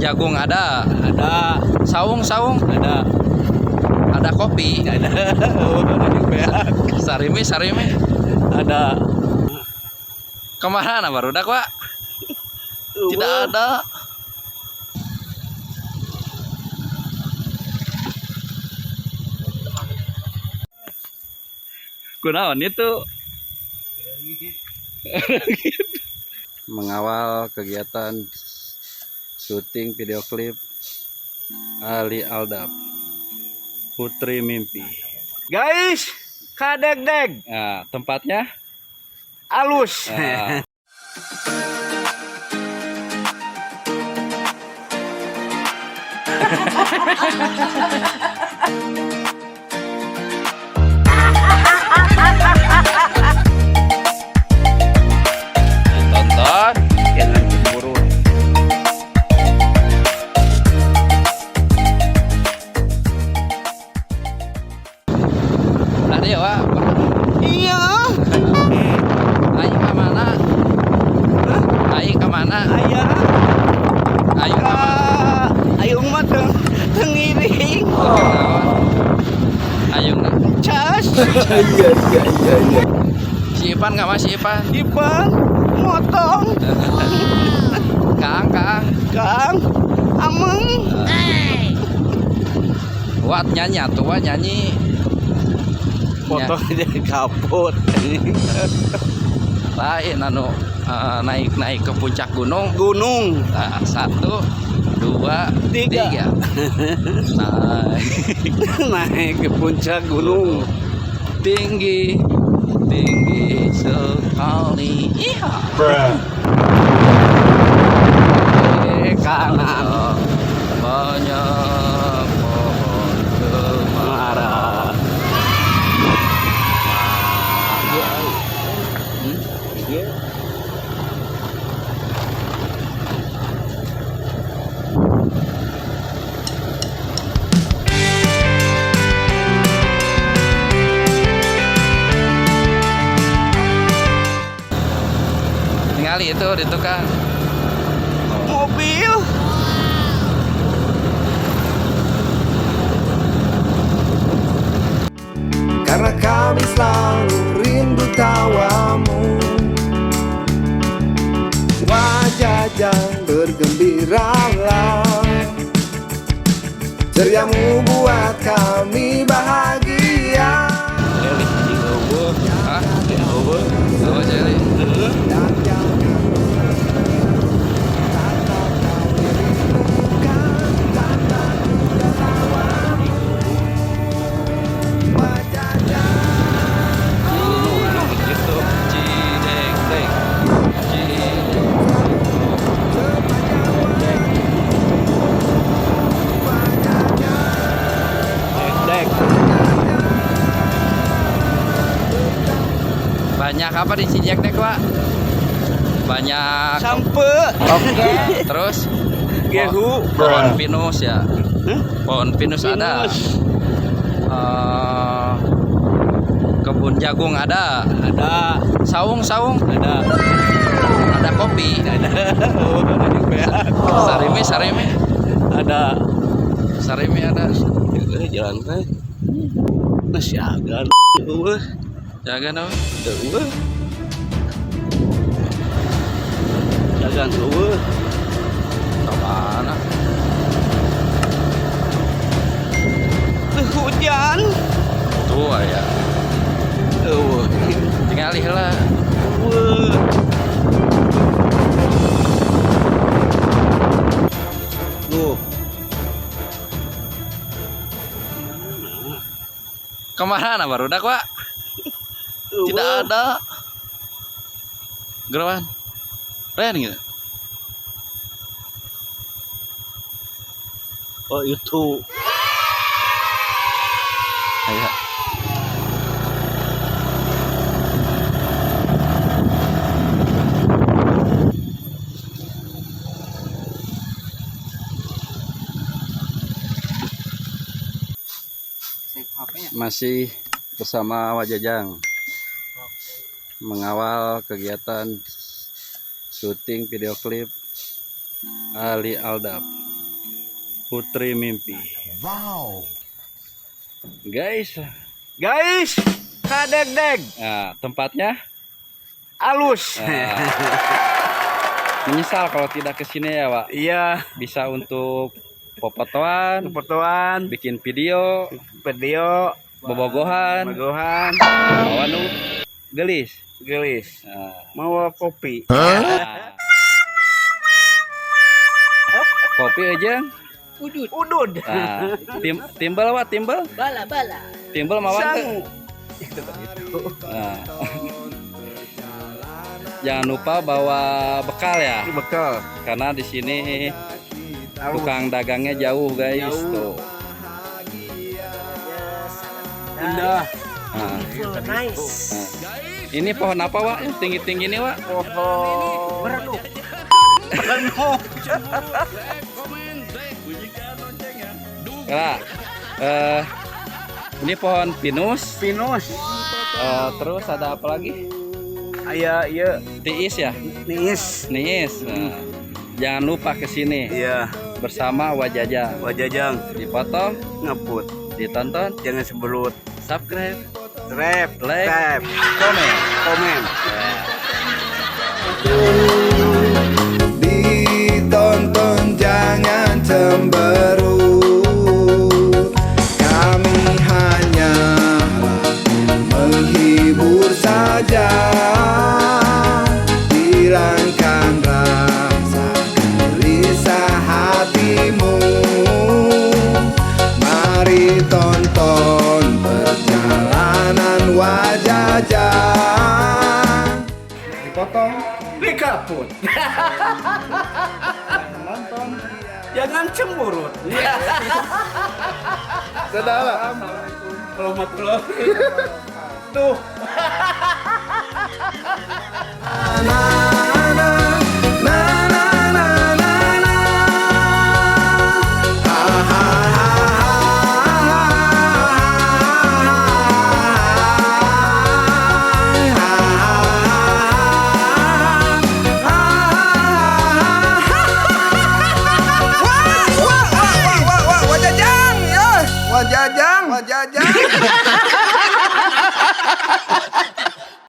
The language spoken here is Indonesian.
jagung ada. Ada. Saung Ada. ada kopi. Ada. Ada juga. Sarimi Ada. kemana barudak Pak? Tidak ada. Kunaon itu? Mengawal kegiatan syuting video klip Ali Aldap Putri Mimpi. Guys, kadeg-deg. Nah, tempatnya Alus. nah, tonton jangan cemburu. Tadi ya Pak. Iya. Ayo ke mana? Ayo ke mana? Ayah. Ayo ke mana? Ayo mah tengiring. Ayo nak. Cas. Iya. Si Ipan nggak mas? Si Ipan. Ipan motong. Kang. Kang. Ameng. Wat nyanyi tuh, Wat nyanyi. Foto jadi kaput. Lain anu naik ke puncak gunung. Nah, 1, 2, 3. Naik ke puncak gunung. Tinggi sekali. Iya. Kanan. Banyak pohon cemara. Tinggal itu kan Mobil. Karena kami selalu rindu tawamu, wajah yang bergembiralah, ceriamu buat kami bahagia. hah? Oh, jadi gitu. Cideng-deng. Dek. Banyak apa di Cijek Pak? Banyak Sampe. oke. Terus Gehu. pohon pinus ya. Pohon pinus ada. Kebun jagung ada. Ada. Saung Ada. ada kopi. Ada. Ada juga. Sarimi Ada. sarimi ada. Jalan teh. Masih agak. Jaga no. Dagang eueuh. Kemana? Hujan. Tua ya. Eueuh. Tinggal lah. Tuh. Kemana barudak Pak? Tidak ada. Gerawan. Ren gitu. Oh itu. Ayo. Masih bersama Wajajang mengawal kegiatan syuting video klip Ali Aldap Putri Mimpi. Wow. Guys, Kadeg-deg. nah, tempatnya Alus. menyesal kalau tidak ke sini ya, Pak. Iya, Bisa untuk fotoan, fotoan, bikin video, video, bobogohan, magohan, bawa nu gelis. gelis. Nah, Mau kopi. nah. Kopi aja. Udud. Nah, timbal, Pak, timbal. Bala. Timbal mawar Sangu. Nah. Jangan lupa bawa bekal ya, Ini bekal. karena di sini tukang dagangnya jauh, guys. Jauh. Tuh. Indah. Nah, Nice. ini pohon apa, Wak? Yang tinggi-tinggi ini, Wak? Pohon. Berenuk. Ya. Ini pohon pinus. Pinus. Terus ada apa lagi? Aya, iya. Tiis ya, Nis. niis. Nah, jangan lupa ke sini Iya. bersama Wajajang. Wajajang. Dipotong, Ngeput. ditonton, Jangan sebelut. subscribe, Rap. like, Tap. komen. Komen. Ditonton jangan cemberut. Kami hanya menghibur saja. Hilangkan rasa gelisah hatimu. Mari tonton perjalanan Wajajang. Dipotong. Dikaput. Jangan cemburut. Dadah. Warahmatullahi. Tuh. Nah.